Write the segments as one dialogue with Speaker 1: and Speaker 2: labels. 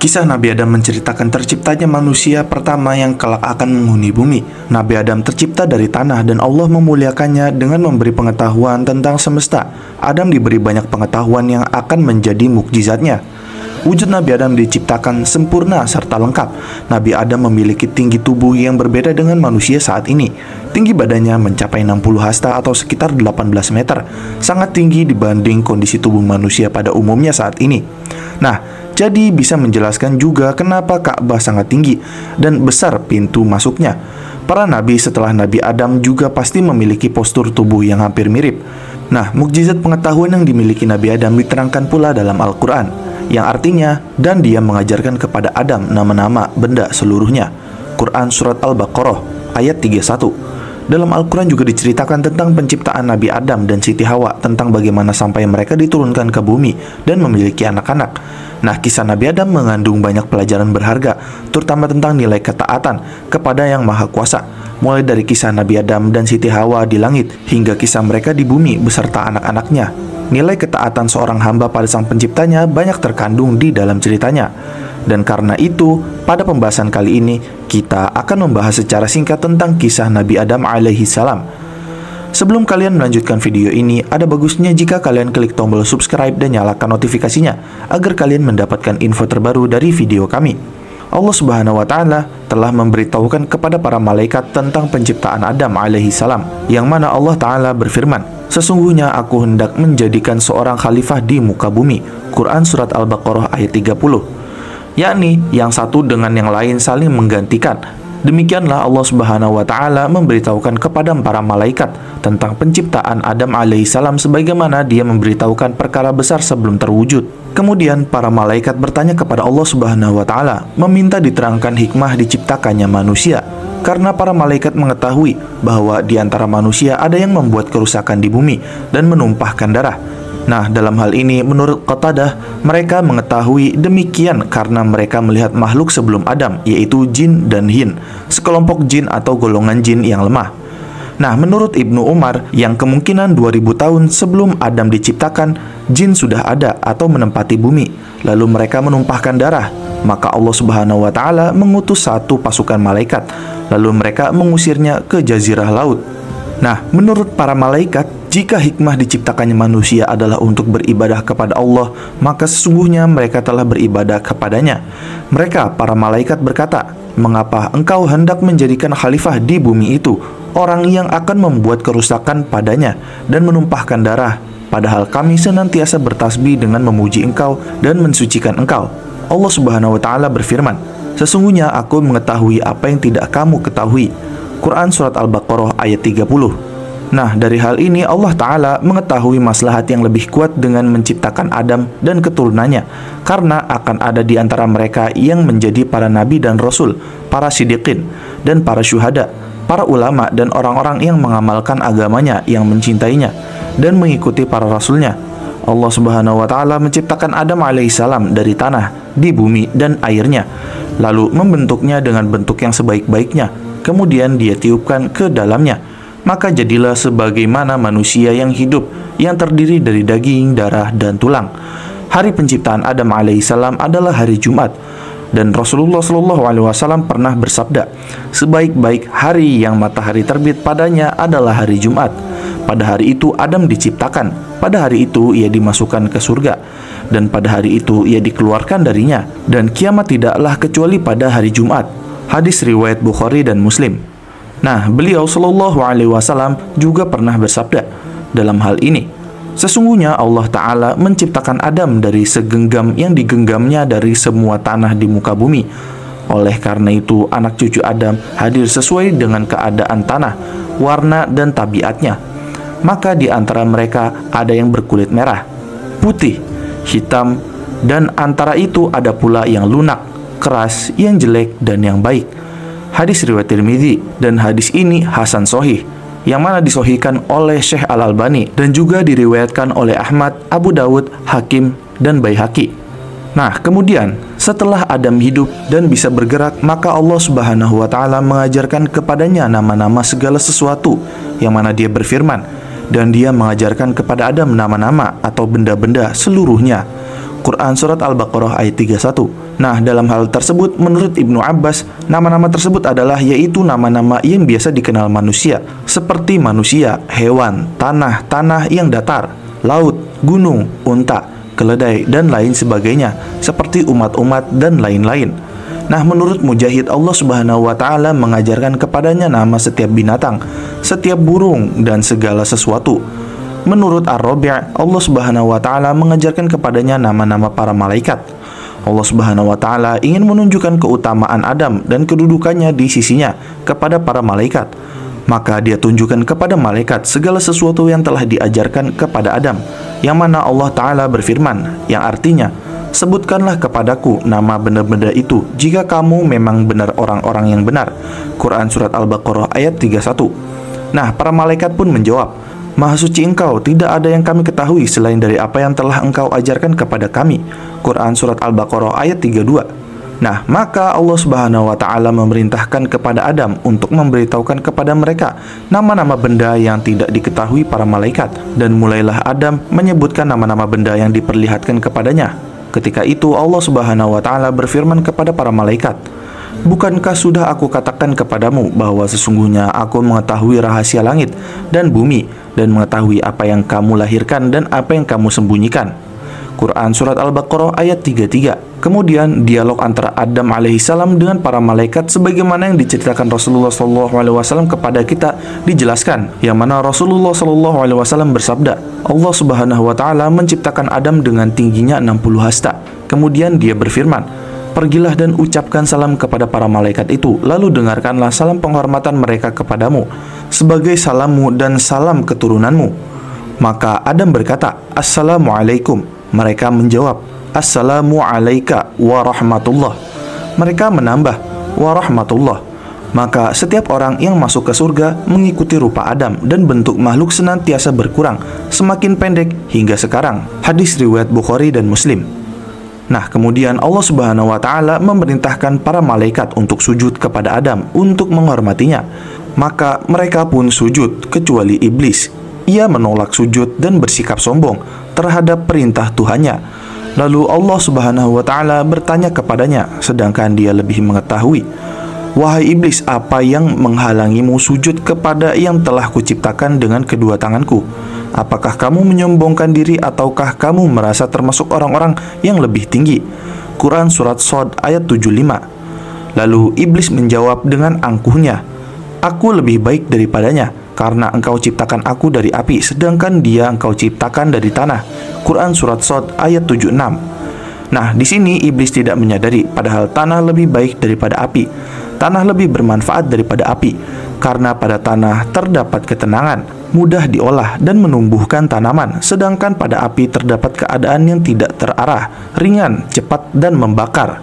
Speaker 1: Kisah Nabi Adam menceritakan terciptanya manusia pertama yang kelak akan menghuni bumi. Nabi Adam tercipta dari tanah dan Allah memuliakannya dengan memberi pengetahuan tentang semesta. Adam diberi banyak pengetahuan yang akan menjadi mukjizatnya. Wujud Nabi Adam diciptakan sempurna serta lengkap. Nabi Adam memiliki tinggi tubuh yang berbeda dengan manusia saat ini. Tinggi badannya mencapai 60 hasta atau sekitar 18 meter. Sangat tinggi dibanding kondisi tubuh manusia pada umumnya saat ini. Nah, jadi bisa menjelaskan juga kenapa Ka'bah sangat tinggi dan besar pintu masuknya. Para nabi setelah Nabi Adam juga pasti memiliki postur tubuh yang hampir mirip. Nah, mukjizat pengetahuan yang dimiliki Nabi Adam diterangkan pula dalam Al-Quran, yang artinya, dan dia mengajarkan kepada Adam nama-nama benda seluruhnya. Quran Surat Al-Baqarah ayat 31. Dalam Al-Quran juga diceritakan tentang penciptaan Nabi Adam dan Siti Hawa, tentang bagaimana sampai mereka diturunkan ke bumi dan memiliki anak-anak. Nah, kisah Nabi Adam mengandung banyak pelajaran berharga, terutama tentang nilai ketaatan kepada Yang Maha Kuasa. Mulai dari kisah Nabi Adam dan Siti Hawa di langit, hingga kisah mereka di bumi beserta anak-anaknya. Nilai ketaatan seorang hamba pada sang penciptanya banyak terkandung di dalam ceritanya. Dan karena itu, pada pembahasan kali ini, kita akan membahas secara singkat tentang kisah Nabi Adam alaihi salam. Sebelum kalian melanjutkan video ini, ada bagusnya jika kalian klik tombol subscribe dan nyalakan notifikasinya, agar kalian mendapatkan info terbaru dari video kami. Allah Subhanahu wa Ta'ala telah memberitahukan kepada para malaikat tentang penciptaan Adam alaihi salam, yang mana Allah Ta'ala berfirman, "Sesungguhnya aku hendak menjadikan seorang khalifah di muka bumi." Quran Surat Al-Baqarah ayat 30. Yakni yang satu dengan yang lain saling menggantikan. Demikianlah Allah Subhanahu wa Ta'ala memberitahukan kepada para malaikat tentang penciptaan Adam alaihi salam, sebagaimana dia memberitahukan perkara besar sebelum terwujud. Kemudian para malaikat bertanya kepada Allah Subhanahu wa Ta'ala, meminta diterangkan hikmah diciptakannya manusia. Karena para malaikat mengetahui bahwa di antara manusia ada yang membuat kerusakan di bumi dan menumpahkan darah. Nah, dalam hal ini menurut Qatadah, mereka mengetahui demikian karena mereka melihat makhluk sebelum Adam, yaitu jin dan hin, sekelompok jin atau golongan jin yang lemah. Nah, menurut Ibnu Umar, yang kemungkinan 2000 tahun sebelum Adam diciptakan, jin sudah ada atau menempati bumi, lalu mereka menumpahkan darah. Maka Allah Subhanahu wa Ta'ala mengutus satu pasukan malaikat, lalu mereka mengusirnya ke jazirah laut. Nah, menurut para malaikat, jika hikmah diciptakannya manusia adalah untuk beribadah kepada Allah, maka sesungguhnya mereka telah beribadah kepadanya. Mereka, para malaikat berkata, "Mengapa engkau hendak menjadikan khalifah di bumi itu, orang yang akan membuat kerusakan padanya dan menumpahkan darah, padahal kami senantiasa bertasbih dengan memuji engkau dan mensucikan engkau?" Allah Subhanahu wa Ta'ala berfirman, "Sesungguhnya aku mengetahui apa yang tidak kamu ketahui." Quran Surat Al-Baqarah ayat 30. Nah, dari hal ini Allah Ta'ala mengetahui maslahat yang lebih kuat dengan menciptakan Adam dan keturunannya, karena akan ada di antara mereka yang menjadi para nabi dan rasul, para siddiqin, dan para syuhada, para ulama dan orang-orang yang mengamalkan agamanya, yang mencintainya, dan mengikuti para rasulnya. Allah Subhanahu wa Ta'ala menciptakan Adam alaihissalam dari tanah, di bumi, dan airnya, lalu membentuknya dengan bentuk yang sebaik-baiknya. Kemudian dia tiupkan ke dalamnya, maka jadilah sebagaimana manusia yang hidup, yang terdiri dari daging, darah, dan tulang. Hari penciptaan Adam alaihissalam adalah hari Jumat, dan Rasulullah SAW pernah bersabda, "Sebaik-baik hari yang matahari terbit padanya adalah hari Jumat. Pada hari itu Adam diciptakan, pada hari itu ia dimasukkan ke surga, dan pada hari itu ia dikeluarkan darinya, dan kiamat tidaklah kecuali pada hari Jumat." Hadis riwayat Bukhari dan Muslim. Nah, beliau SAW juga pernah bersabda dalam hal ini, "Sesungguhnya Allah Ta'ala menciptakan Adam dari segenggam yang digenggamnya dari semua tanah di muka bumi. Oleh karena itu, anak cucu Adam hadir sesuai dengan keadaan tanah, warna dan tabiatnya. Maka di antara mereka ada yang berkulit merah, putih, hitam, dan antara itu ada pula yang lunak, keras, yang jelek, dan yang baik." Hadis riwayat Tirmidzi, dan hadis ini hasan sahih, yang mana disohhikan oleh Syekh Al-Albani dan juga diriwayatkan oleh Ahmad, Abu Dawud, Hakim, dan Baihaqi. Nah, kemudian setelah Adam hidup dan bisa bergerak, maka Allah Subhanahu wa Ta'ala mengajarkan kepadanya nama-nama segala sesuatu, yang mana dia berfirman, dan dia mengajarkan kepada Adam nama-nama atau benda-benda seluruhnya. Quran Surat Al-Baqarah ayat 31. Nah, dalam hal tersebut, menurut Ibnu Abbas, nama-nama tersebut adalah yaitu nama-nama yang biasa dikenal manusia, seperti manusia, hewan, tanah yang datar, laut, gunung, unta, keledai, dan lain sebagainya, seperti umat-umat dan lain-lain. Nah, menurut Mujahid, Allah Subhanahu wa Ta'ala mengajarkan kepadanya nama setiap binatang, setiap burung, dan segala sesuatu. Menurut Ar-Rabi', Allah Subhanahu wa Ta'ala mengajarkan kepadanya nama-nama para malaikat. Allah Subhanahu wa Ta'ala ingin menunjukkan keutamaan Adam dan kedudukannya di sisinya kepada para malaikat. Maka dia tunjukkan kepada malaikat segala sesuatu yang telah diajarkan kepada Adam, yang mana Allah Ta'ala berfirman, yang artinya, sebutkanlah kepadaku nama benda-benda itu jika kamu memang benar orang-orang yang benar. Quran Surat Al-Baqarah ayat 31. Nah, para malaikat pun menjawab, Maha suci engkau, tidak ada yang kami ketahui selain dari apa yang telah engkau ajarkan kepada kami. Quran Surat Al-Baqarah ayat 32. Nah, maka Allah Subhanahu wa Ta'ala memerintahkan kepada Adam untuk memberitahukan kepada mereka nama-nama benda yang tidak diketahui para malaikat. Dan mulailah Adam menyebutkan nama-nama benda yang diperlihatkan kepadanya. Ketika itu Allah Subhanahu wa Ta'ala berfirman kepada para malaikat, bukankah sudah aku katakan kepadamu bahwa sesungguhnya aku mengetahui rahasia langit dan bumi, dan mengetahui apa yang kamu lahirkan dan apa yang kamu sembunyikan. Quran Surat Al-Baqarah ayat 33. Kemudian dialog antara Adam alaihissalam dengan para malaikat sebagaimana yang diceritakan Rasulullah SAW kepada kita dijelaskan, yang mana Rasulullah SAW bersabda, Allah Subhanahu wa Ta'ala menciptakan Adam dengan tingginya 60 hasta. Kemudian dia berfirman, pergilah dan ucapkan salam kepada para malaikat itu, lalu dengarkanlah salam penghormatan mereka kepadamu sebagai salammu dan salam keturunanmu. Maka Adam berkata, Assalamualaikum. Mereka menjawab, Assalamu alaika warahmatullah. Mereka menambah, warahmatullah. Maka setiap orang yang masuk ke surga mengikuti rupa Adam, dan bentuk makhluk senantiasa berkurang, semakin pendek hingga sekarang. Hadis riwayat Bukhari dan Muslim. Nah, kemudian Allah Subhanahu wa Ta'ala memerintahkan para malaikat untuk sujud kepada Adam untuk menghormatinya. Maka mereka pun sujud kecuali iblis. Ia menolak sujud dan bersikap sombong terhadap perintah Tuhannya. Lalu Allah Subhanahu wa Ta'ala bertanya kepadanya, sedangkan dia lebih mengetahui, wahai iblis, apa yang menghalangimu sujud kepada yang telah kuciptakan dengan kedua tanganku? Apakah kamu menyombongkan diri ataukah kamu merasa termasuk orang-orang yang lebih tinggi? Quran Surat Shad ayat 75. Lalu iblis menjawab dengan angkuhnya, aku lebih baik daripadanya, karena engkau ciptakan aku dari api, sedangkan dia engkau ciptakan dari tanah. Quran Surat Shad ayat 76. Nah, di sini iblis tidak menyadari padahal tanah lebih baik daripada api. Tanah lebih bermanfaat daripada api, karena pada tanah terdapat ketenangan, mudah diolah dan menumbuhkan tanaman, sedangkan pada api terdapat keadaan yang tidak terarah, ringan, cepat, dan membakar.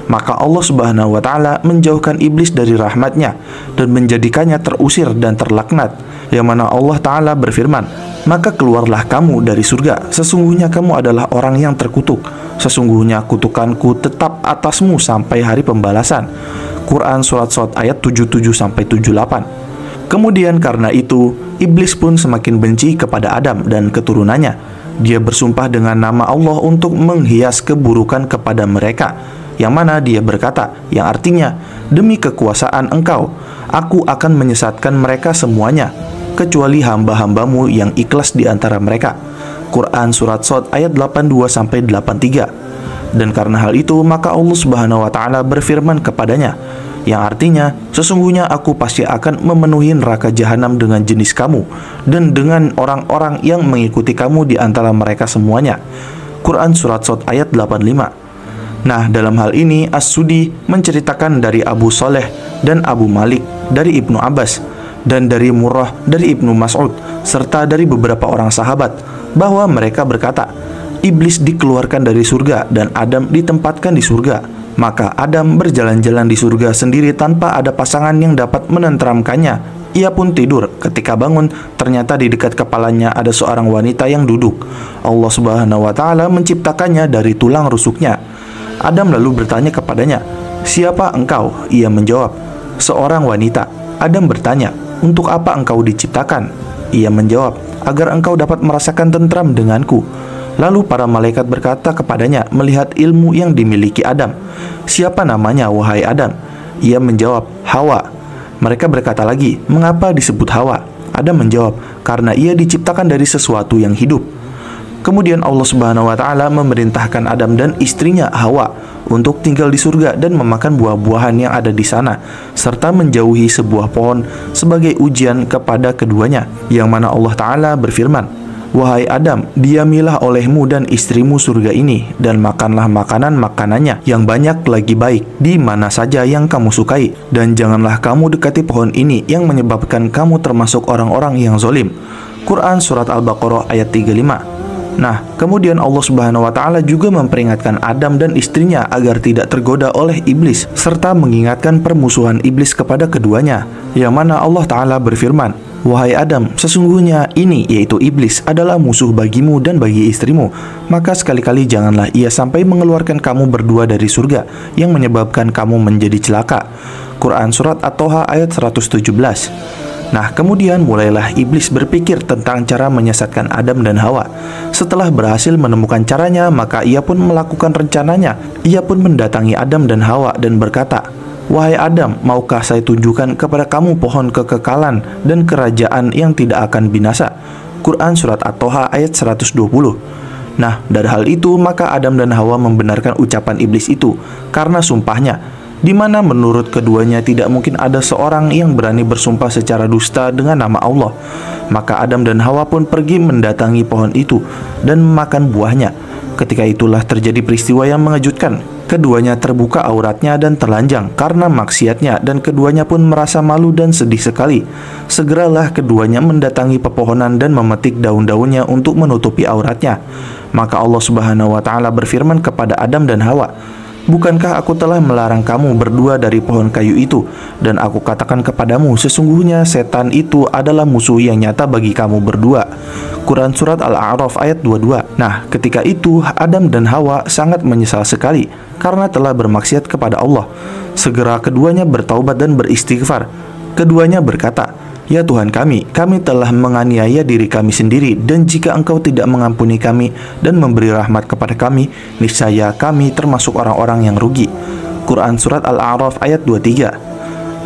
Speaker 1: Maka Allah Subhanahu wa Ta'ala menjauhkan iblis dari rahmatnya dan menjadikannya terusir dan terlaknat, yang mana Allah Ta'ala berfirman, maka keluarlah kamu dari surga, sesungguhnya kamu adalah orang yang terkutuk, sesungguhnya kutukanku tetap atasmu sampai hari pembalasan. Quran Surat Shad ayat 77-78. Kemudian karena itu, iblis pun semakin benci kepada Adam dan keturunannya. Dia bersumpah dengan nama Allah untuk menghias keburukan kepada mereka, yang mana dia berkata, yang artinya, demi kekuasaan engkau, aku akan menyesatkan mereka semuanya, kecuali hamba-hambamu yang ikhlas di antara mereka. Quran Surat Shad ayat 82-83. Dan karena hal itu, maka Allah Subhanahu wa Ta'ala berfirman kepadanya, yang artinya, sesungguhnya aku pasti akan memenuhi neraka jahanam dengan jenis kamu dan dengan orang-orang yang mengikuti kamu di antara mereka semuanya. Quran Surat Shad ayat 85. Nah, dalam hal ini As-Sudi menceritakan dari Abu Saleh dan Abu Malik dari Ibnu Abbas, dan dari Murrah dari Ibnu Mas'ud, serta dari beberapa orang sahabat, bahwa mereka berkata, iblis dikeluarkan dari surga dan Adam ditempatkan di surga. Maka Adam berjalan-jalan di surga sendiri tanpa ada pasangan yang dapat menenteramkannya. Ia pun tidur. Ketika bangun, ternyata di dekat kepalanya ada seorang wanita yang duduk. Allah Subhanahu wa Ta'ala menciptakannya dari tulang rusuknya. Adam lalu bertanya kepadanya, siapa engkau? Ia menjawab, seorang wanita. Adam bertanya, untuk apa engkau diciptakan? Ia menjawab, agar engkau dapat merasakan tentram denganku. Lalu para malaikat berkata kepadanya melihat ilmu yang dimiliki Adam, "Siapa namanya, wahai Adam?" Ia menjawab, "Hawa." Mereka berkata lagi, "Mengapa disebut Hawa?" Adam menjawab, "Karena ia diciptakan dari sesuatu yang hidup." Kemudian Allah Subhanahu wa Ta'ala memerintahkan Adam dan istrinya Hawa untuk tinggal di surga dan memakan buah-buahan yang ada di sana, serta menjauhi sebuah pohon sebagai ujian kepada keduanya, yang mana Allah Ta'ala berfirman, "Wahai Adam, diamilah olehmu dan istrimu surga ini, dan makanlah makanannya yang banyak lagi baik, di mana saja yang kamu sukai, dan janganlah kamu dekati pohon ini yang menyebabkan kamu termasuk orang-orang yang zalim." Quran Surat Al-Baqarah ayat 35. Nah, kemudian Allah Subhanahu wa Ta'ala juga memperingatkan Adam dan istrinya agar tidak tergoda oleh iblis, serta mengingatkan permusuhan iblis kepada keduanya, yang mana Allah Ta'ala berfirman, "Wahai Adam, sesungguhnya ini, yaitu iblis, adalah musuh bagimu dan bagi istrimu. Maka sekali-kali janganlah ia sampai mengeluarkan kamu berdua dari surga, yang menyebabkan kamu menjadi celaka." Quran Surat At-Toha ayat 117. Nah, kemudian mulailah iblis berpikir tentang cara menyesatkan Adam dan Hawa. Setelah berhasil menemukan caranya, maka ia pun melakukan rencananya. Ia pun mendatangi Adam dan Hawa dan berkata, "Wahai Adam, maukah saya tunjukkan kepada kamu pohon kekekalan dan kerajaan yang tidak akan binasa?" Quran Surat At-Toha ayat 120. Nah, dari hal itu, maka Adam dan Hawa membenarkan ucapan iblis itu karena sumpahnya, di mana menurut keduanya tidak mungkin ada seorang yang berani bersumpah secara dusta dengan nama Allah. Maka Adam dan Hawa pun pergi mendatangi pohon itu dan memakan buahnya. Ketika itulah terjadi peristiwa yang mengejutkan. Keduanya terbuka auratnya dan telanjang karena maksiatnya, dan keduanya pun merasa malu dan sedih sekali. Segeralah keduanya mendatangi pepohonan dan memetik daun-daunnya untuk menutupi auratnya. Maka Allah Subhanahu wa Ta'ala berfirman kepada Adam dan Hawa, "Bukankah aku telah melarang kamu berdua dari pohon kayu itu? Dan aku katakan kepadamu, sesungguhnya setan itu adalah musuh yang nyata bagi kamu berdua." Quran Surat Al-A'raf ayat 22. Nah, ketika itu Adam dan Hawa sangat menyesal sekali karena telah bermaksiat kepada Allah. Segera keduanya bertaubat dan beristighfar. Keduanya berkata, "Ya Tuhan kami telah menganiaya diri kami sendiri, dan jika Engkau tidak mengampuni kami dan memberi rahmat kepada kami, niscaya kami termasuk orang-orang yang rugi." Quran Surat Al-A'raf ayat 23.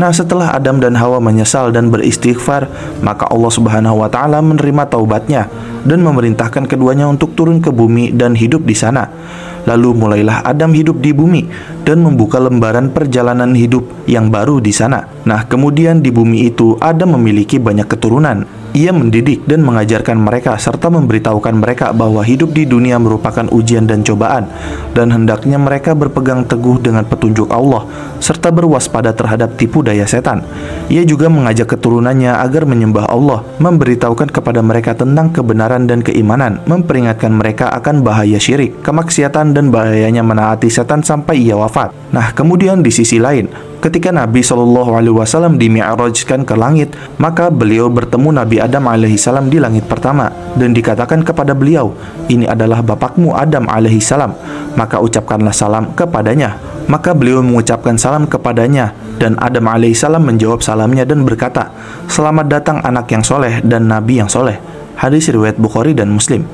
Speaker 1: Nah, setelah Adam dan Hawa menyesal dan beristighfar, maka Allah Subhanahu wa Ta'ala menerima taubatnya dan memerintahkan keduanya untuk turun ke bumi dan hidup di sana. Lalu mulailah Adam hidup di bumi dan membuka lembaran perjalanan hidup yang baru di sana. Nah, kemudian di bumi itu Adam memiliki banyak keturunan. Ia mendidik dan mengajarkan mereka serta memberitahukan mereka bahwa hidup di dunia merupakan ujian dan cobaan, dan hendaknya mereka berpegang teguh dengan petunjuk Allah serta berwaspada terhadap tipu daya setan. Ia juga mengajak keturunannya agar menyembah Allah, memberitahukan kepada mereka tentang kebenaran dan keimanan, memperingatkan mereka akan bahaya syirik, kemaksiatan, dan bahayanya menaati setan sampai ia wafat. Nah, kemudian di sisi lain, ketika Nabi SAW dimi'rajkan ke langit, maka beliau bertemu Nabi Adam alaihissalam di langit pertama, dan dikatakan kepada beliau, "Ini adalah bapakmu Adam alaihissalam, maka ucapkanlah salam kepadanya." Maka beliau mengucapkan salam kepadanya, dan Adam alaihissalam menjawab salamnya dan berkata, "Selamat datang anak yang soleh dan Nabi yang soleh." Hadis riwayat Bukhari dan Muslim.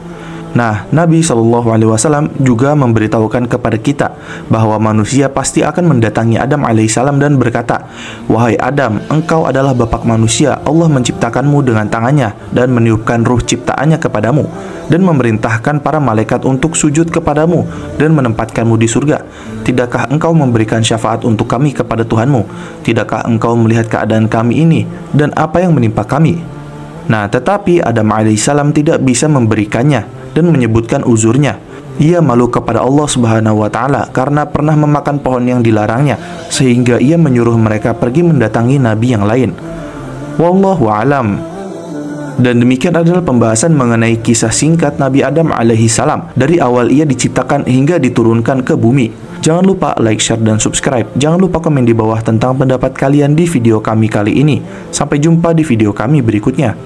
Speaker 1: Nah, Nabi SAW juga memberitahukan kepada kita bahwa manusia pasti akan mendatangi Adam alaihissalam dan berkata, "Wahai Adam, engkau adalah bapak manusia. Allah menciptakanmu dengan tangannya dan meniupkan ruh ciptaannya kepadamu, dan memerintahkan para malaikat untuk sujud kepadamu dan menempatkanmu di surga. Tidakkah engkau memberikan syafaat untuk kami kepada Tuhanmu? Tidakkah engkau melihat keadaan kami ini dan apa yang menimpa kami?" Nah, tetapi Adam alaihissalam tidak bisa memberikannya dan menyebutkan uzurnya. Ia malu kepada Allah Subhanahu wa Ta'ala karena pernah memakan pohon yang dilarangnya, sehingga ia menyuruh mereka pergi mendatangi nabi yang lain. Wallahu a'lam. Dan demikian adalah pembahasan mengenai kisah singkat Nabi Adam alaihissalam dari awal ia diciptakan hingga diturunkan ke bumi. Jangan lupa like, share, dan subscribe. Jangan lupa komen di bawah tentang pendapat kalian di video kami kali ini. Sampai jumpa di video kami berikutnya.